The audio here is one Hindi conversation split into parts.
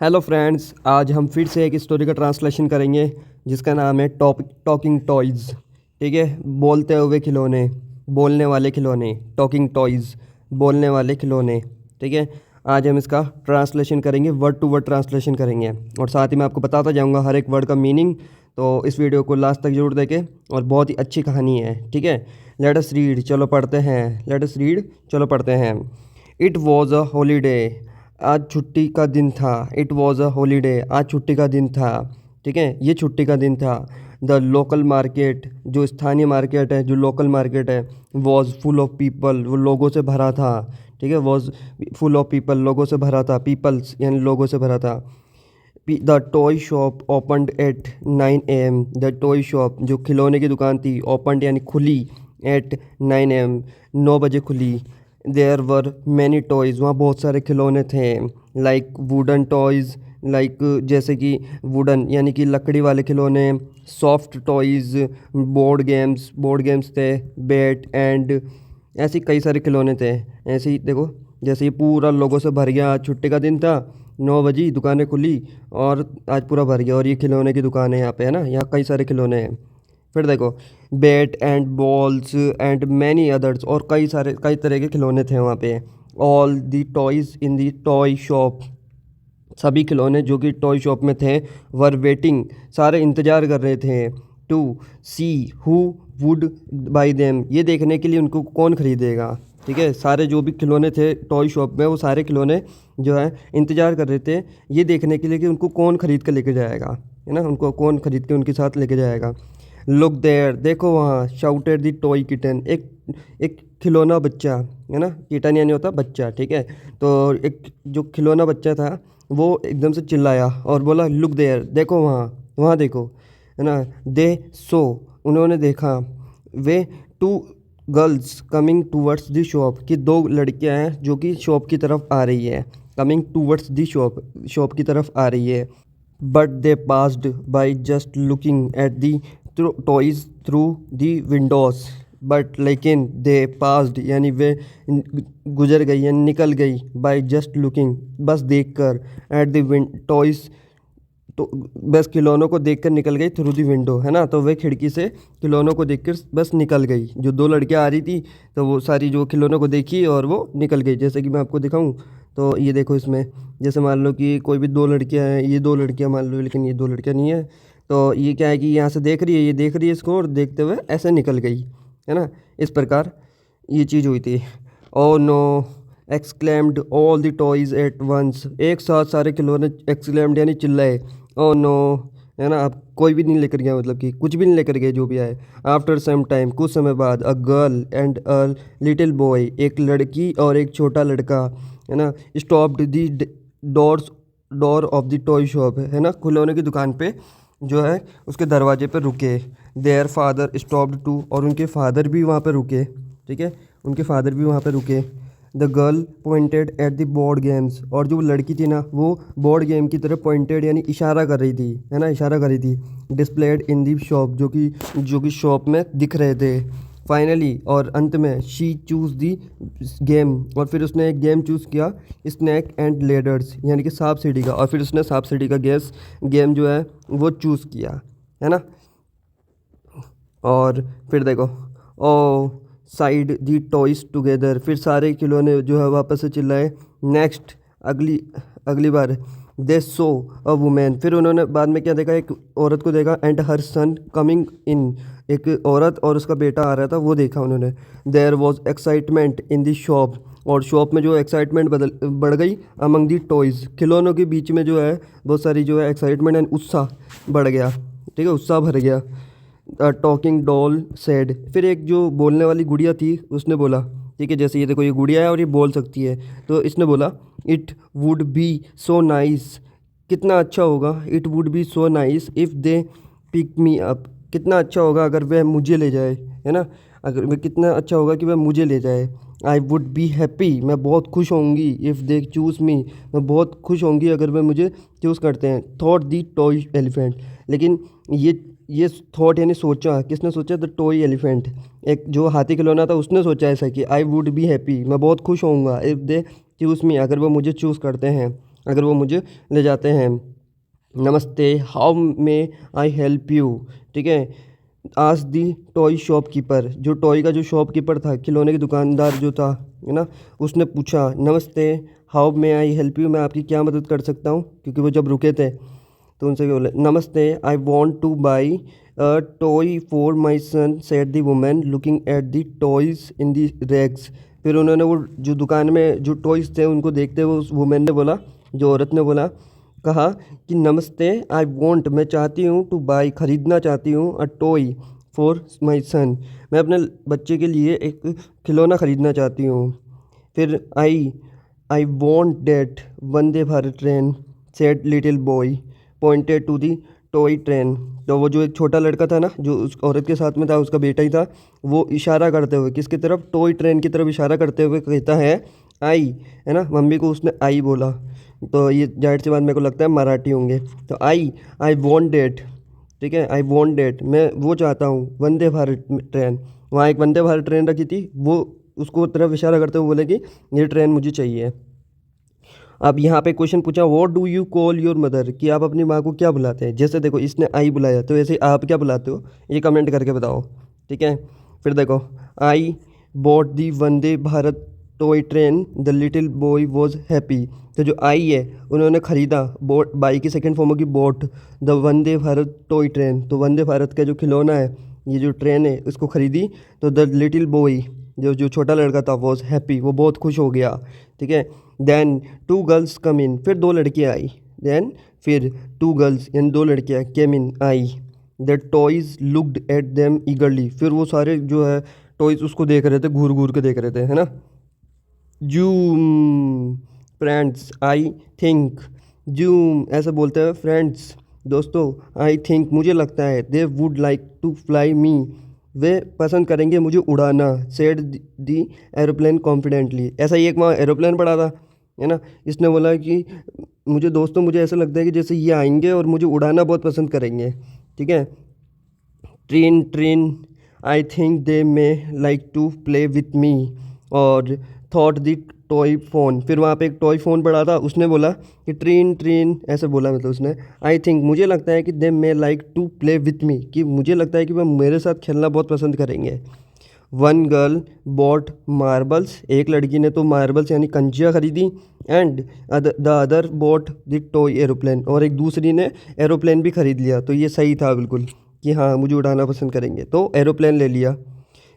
हेलो फ्रेंड्स, आज हम फिर से एक स्टोरी का ट्रांसलेशन करेंगे जिसका नाम है टॉकिंग टॉयज़। ठीक है, बोलते हुए खिलौने, बोलने वाले खिलौने, टॉकिंग टॉयज़, बोलने वाले खिलौने। ठीक है, आज हम इसका ट्रांसलेशन करेंगे, वर्ड टू वर्ड ट्रांसलेशन करेंगे और साथ ही मैं आपको बताता जाऊंगा हर एक वर्ड का मीनिंग। तो इस वीडियो को लास्ट तक जरूर देखें और बहुत ही अच्छी कहानी है। ठीक है, लेट अस रीड, चलो पढ़ते हैं। लेट अस रीड, चलो पढ़ते हैं। इट वॉज अ हॉलीडे, आज छुट्टी का दिन था। इट वॉज अ हॉलीडे, आज छुट्टी का दिन था। ठीक है, ये छुट्टी का दिन था। द लोकल मार्केट, जो स्थानीय मार्केट है, जो लोकल मार्केट है, वॉज फुल ऑफ पीपल, वो लोगों से भरा था। ठीक है, वॉज फुल ऑफ पीपल, लोगों से भरा था। पीपल्स यानी लोगों से भरा था। The toy shop opened at 9 AM। The toy shop, जो खिलौने की दुकान थी, ओपनड यानी खुली, एट 9 AM, 9 बजे खुली। देयर वर मैनी टॉयज़, वहाँ बहुत सारे खिलौने थे। लाइक वुडन टॉयज़, लाइक जैसे कि वुडन यानी कि लकड़ी वाले खिलौने। सॉफ्ट टॉयज़, बोर्ड गेम्स थे। बैट एंड ऐसे कई सारे खिलौने थे। ऐसे ही देखो, जैसे ये पूरा लोगों से भर गया। आज छुट्टी का दिन था, 9 बजे दुकानें खुली और आज पूरा भर गया। और ये खिलौने की दुकान है यहाँ पे, है ना, यहाँ कई सारे खिलौने हैं। फिर देखो, bat and balls and many others, और कई तरह के खिलौने थे वहाँ पे। All the toys in the toy shop, सभी खिलौने जो कि टॉय शॉप में थे, वर वेटिंग, सारे इंतज़ार कर रहे थे। To see who would buy them, ये देखने के लिए उनको कौन खरीदेगा। ठीक है, सारे जो भी खिलौने थे टॉय शॉप में, वो सारे खिलौने जो है इंतज़ार कर रहे थे ये देखने के लिए कि उनको कौन खरीद कर लेके जाएगा, है ना, उनको कौन खरीद के उनके साथ लेके जाएगा। लुक देयर, देखो वहाँ। शाउटेड द टॉय किटन, एक खिलौना बच्चा, है ना, किटन यानी होता बच्चा। ठीक है, तो एक जो खिलौना बच्चा था वो एकदम से चिल्लाया और बोला, लुक देयर, देखो वहाँ, वहाँ देखो, है ना। दे सो, उन्होंने देखा। वे two girls coming towards the shop, कि दो लड़कियां हैं जो कि शॉप की तरफ आ रही है। Coming towards the shop, shop की तरफ आ रही है। But they passed by just looking at the toys through the Windows. But लेकिन दे पास्ड यानी वे गुजर गई यानी निकल गई, बाई जस्ट लुकिंग, बस देखकर, एट द टॉयज़, तो बस खिलौनों को देखकर निकल गई, थ्रू दी विंडो, है ना। तो वे खिड़की से खिलौनों को देखकर बस निकल गई। जो दो लड़कियां आ रही थी तो वो सारी जो खिलौनों को देखी और वो निकल गई। जैसे कि मैं आपको दिखाऊं तो ये देखो, इसमें जैसे मान लो कि कोई भी दो लड़कियां हैं, ये दो लड़कियां मान लो, लेकिन ये दो लड़कियां नहीं है। तो ये क्या है कि यहाँ से देख रही है, ये देख रही है इसको और देखते हुए ऐसे निकल गई, है ना। इस प्रकार ये चीज़ हुई थी। Oh no, exclaimed all the toys at once, एक साथ सारे खिलौने एक्सक्लेम्ड यानी चिल्लाए। ओ नो, है ना, अब कोई भी नहीं लेकर गया, मतलब कि कुछ भी नहीं लेकर गए जो भी आए। आफ्टर सम टाइम, कुछ समय बाद, a girl and a little boy, एक लड़की और एक छोटा लड़का, है ना, stopped the doors door of the toy shop, है ना, खिलौने की दुकान पे जो है उसके दरवाजे पे रुके। देयर फादर स्टॉप्ड टू, और उनके फादर भी वहाँ पे रुके। ठीक है, उनके फादर भी वहाँ पे रुके। The girl pointed at the board games, और जो लड़की थी ना वो बोर्ड गेम की तरफ पॉइंटेड यानी इशारा कर रही थी, है ना, इशारा कर रही थी। डिस्प्लेड इन दी शॉप, जो कि शॉप में दिख रहे थे। फाइनली, और अंत में, शी चूज़ दी गेम, और फिर उसने एक गेम चूज़ किया, स्नैक एंड लेडर्स, यानी कि सांप सीढ़ी का। और फिर उसने सांप सीढ़ी का गेम जो है वो चूज़ किया, है ना। और फिर देखो, ओ साइड दी टॉयज टुगेदर, फिर सारे खिलौने जो है वापस से चिल्लाए। नेक्स्ट, अगली अगली बार, दे सो अ वुमेन, फिर उन्होंने बाद में क्या देखा, एक औरत को देखा। And her sun coming in, एक औरत और उसका बेटा आ रहा था, वो देखा उन्होंने। There was excitement in the shop, और शॉप में जो एक्साइटमेंट बढ़ गई। अमंग दी टॉयज़, खिलौनों के बीच में जो है बहुत सारी जो है एक्साइटमेंट एंड उत्साह बढ़ गया। ठीक है, उत्साह भर गया। टॉकिंग डॉल सेड, फिर एक जो बोलने वाली गुड़िया थी उसने बोला। ठीक है, जैसे ये देखो, ये गुड़िया है और ये बोल सकती है, तो इसने बोला, it would be so nice, कितना अच्छा होगा। It would be so nice if they pick me up, कितना अच्छा होगा अगर वह मुझे ले जाए, है ना, अगर वह, कितना अच्छा होगा कि वह मुझे ले जाए। आई वुड बी हैप्पी, मैं बहुत खुश होंगी। इफ़ दे चूज़ मी, मैं बहुत खुश होंगी अगर वह मुझे चूज़ करते हैं। थॉट दी टॉय एलिफेंट, लेकिन ये थॉट यानी सोचा, किसने सोचा, द टॉय एलिफेंट, एक जो हाथी खिलौना था उसने सोचा ऐसा कि आई वुड बी हैप्पी, मैं बहुत खुश होऊंगा, इफ़ दे चूज़ मी, अगर वो मुझे चूज़ करते हैं। अगर वो मुझे ले जाते हैं। नमस्ते, how may I help you, ठीक है। आज दी टॉय शॉपकीपर, जो टॉय का जो शॉपकीपर था, खिलौने की दुकानदार जो था, है ना, उसने पूछा नमस्ते, how may I help you, मैं आपकी क्या मदद कर सकता हूँ, क्योंकि वो जब रुके थे तो उनसे क्या बोले, नमस्ते, I want to buy a toy for my son, said the women looking at the toys in the racks. फिर उन्होंने वो जो दुकान में जो टॉयज़ थे उनको देखते हुए उस वुमेन ने बोला, जो औरत ने बोला, कहा कि नमस्ते, आई वॉन्ट, मैं चाहती हूँ, टू बाई, ख़रीदना चाहती हूँ, अ टॉय फॉर माई सन, मैं अपने बच्चे के लिए एक खिलौना ख़रीदना चाहती हूँ। फिर I want that Vande Bharat train, said little boy pointed to the toy train. तो वो जो एक छोटा लड़का था ना, जो उस औरत के साथ में था, उसका बेटा ही था, वो इशारा करते हुए किसकी तरफ, टॉय ट्रेन की तरफ इशारा करते हुए कहता है आई, है ना, मम्मी को उसने आई बोला। तो ये जाहिर सी बात मेरे को लगता है मराठी होंगे। तो आई वॉन्ट डेट, ठीक है, आई वॉन्ट डेट, मैं वो चाहता हूँ, वंदे भारत ट्रेन। वहाँ एक वंदे भारत ट्रेन रखी थी, वो उसको तरफ इशारा करते हुए बोले कि ये ट्रेन मुझे चाहिए। अब यहाँ पे क्वेश्चन पूछा, what do you call your mother, कि आप अपनी माँ को क्या बुलाते हैं। जैसे देखो इसने आई बुलाया, तो ऐसे आप क्या बुलाते हो, ये कमेंट करके बताओ, ठीक है। फिर देखो, I bought the Vande Bharat toy train, the little boy was happy. तो जो आई है, उन्होंने ख़रीदा, बोट, बाई की सेकंड फॉर्म होगी bought, the Vande Bharat toy train, तो वंदे भारत का जो खिलौना है, ये जो ट्रेन है, उसको ख़रीदी। तो द लिटिल बॉय, जो जो छोटा लड़का था, वॉज हैप्पी, वो बहुत खुश हो गया, ठीक है। Then two girls come in, फिर दो लड़कियाँ आई। देन फिर टू गर्ल्स यानी दो लड़कियाँ केम इन आई। The toys looked at them eagerly, फिर वो सारे जो है टॉयज़ उसको देख रहे थे, घूर घूर के देख रहे थे, है ना। Zoom, friends, I think, zoom ऐसे बोलते हैं फ्रेंड्स, दोस्तों, आई थिंक, मुझे लगता है, they would like to fly me, वे पसंद करेंगे मुझे उड़ाना, सेड दी एरोप्लेन कॉन्फिडेंटली। ऐसा ही एक वहाँ एरोप्लेन पड़ा था, है ना, इसने बोला कि मुझे दोस्तों, मुझे ऐसा लगता है कि जैसे ये आएंगे और मुझे उड़ाना बहुत पसंद करेंगे, ठीक है। Train train, I think they may like to play with me, और थॉट द टॉय फ़ोन, फिर वहाँ पे एक टॉय फ़ोन पड़ा था, उसने बोला कि ट्रेन ट्रेन ऐसे बोला, मतलब उसने, आई थिंक, मुझे लगता है कि they may like to play with me, कि मुझे लगता है कि वह मेरे साथ खेलना बहुत पसंद करेंगे। वन गर्ल बॉट मार्बल्स, एक लड़की ने तो मार्बल्स यानी कंचियाँ खरीदी। And the other bought the toy aeroplane, और एक दूसरी ने एरोप्लेन भी खरीद लिया। तो ये सही था बिल्कुल, कि हाँ मुझे उड़ाना पसंद करेंगे, तो एरोप्लेन ले लिया।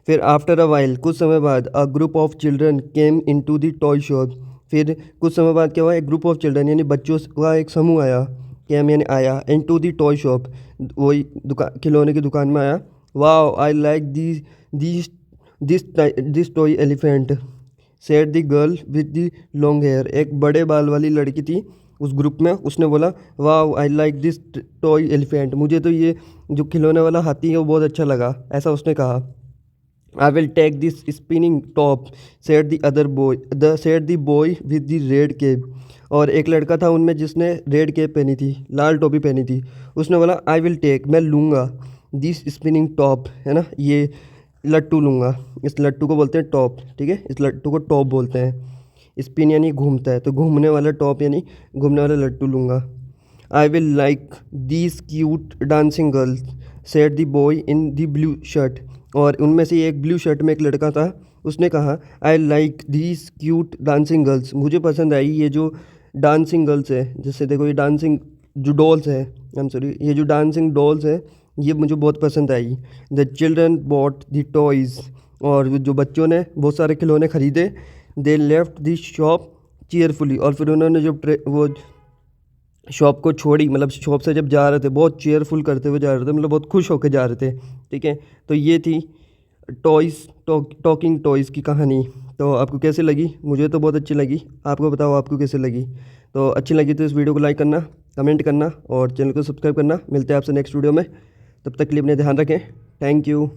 फिर आफ्टर अ वाइल, कुछ समय बाद, a group of children came in to the toy shop, फिर कुछ समय बाद क्या हुआ, एक ग्रुप ऑफ चिल्ड्रन यानी बच्चों का एक समूह आया, केम यानी आया, in to the toy shop, वही दुकान, खिलौने की दुकान में आया। Wow, I like this this toy elephant, said the girl with the long hair, एक बड़े बाल वाली लड़की थी उस ग्रुप में, उसने बोला wow, I like this toy elephant, मुझे तो ये जो खिलौने वाला हाथी है वो बहुत अच्छा लगा, ऐसा उसने कहा। I will take this spinning top, said the other boy, said the boy with the red cape, और एक लड़का था उनमें जिसने रेड केप पहनी थी, लाल टोपी पहनी थी, उसने बोला आई विल टेक, मैं लूँगा, दिस स्पिनिंग टॉप, है ना, ये लट्टू लूँगा। इस लट्टू को बोलते हैं टॉप, ठीक है, इस लट्टू को टॉप बोलते हैं। स्पिन यानी घूमता है, तो घूमने वाला टॉप यानी घूमने वाला लट्टू लूँगा। I will like these cute dancing girls, said the boy in the blue shirt, और उनमें से एक ब्लू शर्ट में एक लड़का था, उसने कहा I like these cute dancing girls, मुझे पसंद आई ये जो डांसिंग गर्ल्स है, जैसे देखो ये डांसिंग जो डॉल्स है, आई एम सॉरी, ये जो डांसिंग डॉल्स है, ये मुझे बहुत पसंद आई। The children bought the toys, और जो बच्चों ने बहुत सारे खिलौने खरीदे। They left the shop cheerfully, और फिर उन्होंने जब वो शॉप को छोड़ी, मतलब शॉप से जब जा रहे थे, बहुत चेयरफुल करते हुए जा रहे थे, मतलब बहुत खुश होकर जा रहे थे, ठीक है। तो ये थी टॉयज़ टॉकिंग टॉयज़ की कहानी। तो आपको कैसे लगी, मुझे तो बहुत अच्छी लगी, आपको बताओ आपको कैसे लगी। तो अच्छी लगी तो इस वीडियो को लाइक करना, कमेंट करना और चैनल को सब्सक्राइब करना। मिलते हैं आपसे नेक्स्ट वीडियो में, तब तक के लिए अपने ध्यान रखें। Thank you.